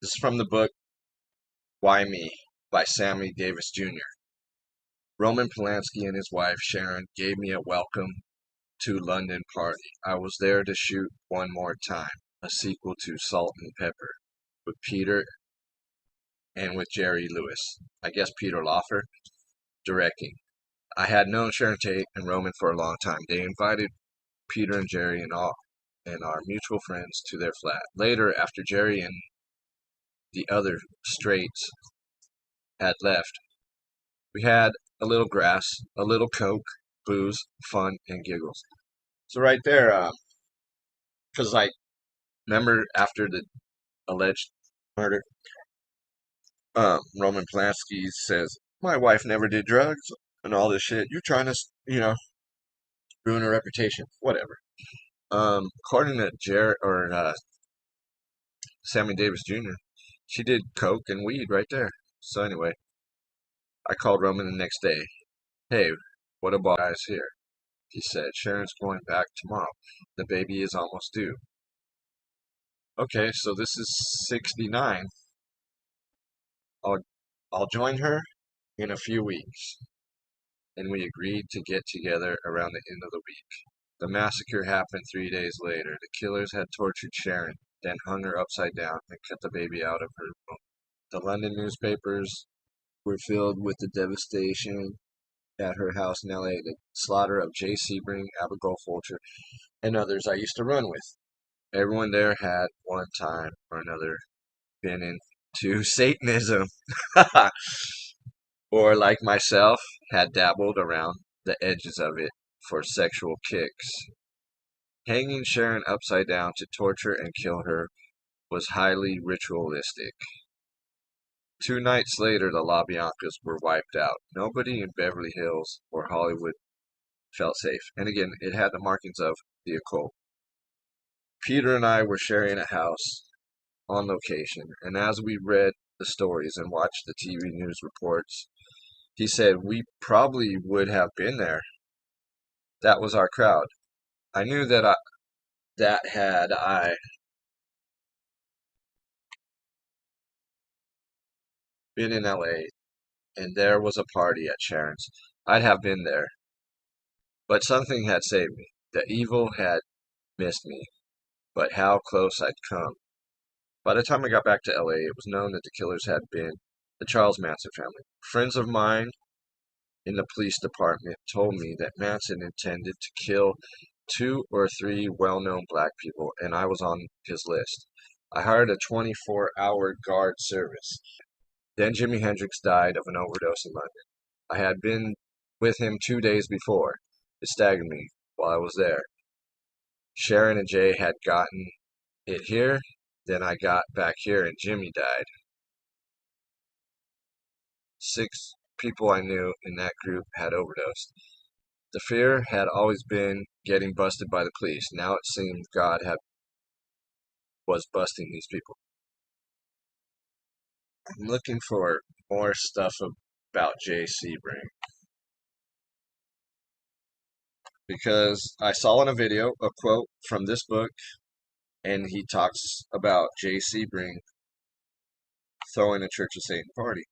This is from the book Why Me by Sammy Davis Jr. Roman Polanski and his wife Sharon gave me a welcome to London party. I was there to shoot One More Time, a sequel to Salt and Pepper, with Peter and with Jerry Lewis. I guess Peter Lawfer directing. I had known Sharon Tate and Roman for a long time. They invited Peter and Jerry and our mutual friends to their flat. Later, after Jerry and the other straights had left, we had a little grass, a little coke, booze, fun, and giggles. So right there, because like, remember after the alleged murder, Roman Polanski says, "My wife never did drugs and all this shit. You're trying to, ruin her reputation. Whatever." According to Sammy Davis Jr., she did coke and weed right there. So anyway, I called Roman the next day. "Hey, what about guys here?" He said, "Sharon's going back tomorrow. The baby is almost due." Okay, so this is 69. I'll I'll join her in a few weeks. And we agreed to get together around the end of the week. The massacre happened 3 days later. The killers had tortured Sharon, then hung her upside down and cut the baby out of her womb. The London newspapers were filled with the devastation at her house in LA, the slaughter of Jay Sebring, Abigail Folger, and others I used to run with. Everyone there had, one time or another, been into Satanism, or like myself, had dabbled around the edges of it for sexual kicks. Hanging Sharon upside down to torture and kill her was highly ritualistic. 2 nights later, the LaBiancas were wiped out. Nobody in Beverly Hills or Hollywood felt safe. And again, it had the markings of the occult. Peter and I were sharing a house on location, and as we read the stories and watched the TV news reports, he said we probably would have been there. That was our crowd. I knew that had I been in LA and there was a party at Sharon's, I'd have been there. But something had saved me. The evil had missed me, but how close I'd come. By the time I got back to LA, it was known that the killers had been the Charles Manson family. Friends of mine in the police department told me that Manson intended to kill 2 or 3 well-known black people, and I was on his list. I hired a 24-hour guard service. Then Jimi Hendrix died of an overdose in London. I had been with him 2 days before. It staggered me while I was there. Sharon and Jay had gotten it here, then I got back here and Jimmy died. 6 people I knew in that group had overdosed. The fear had always been getting busted by the police. Now it seemed was busting these people. I'm looking for more stuff about Jay Sebring because I saw in a video a quote from this book, and he talks about Jay Sebring throwing a Church of Satan party.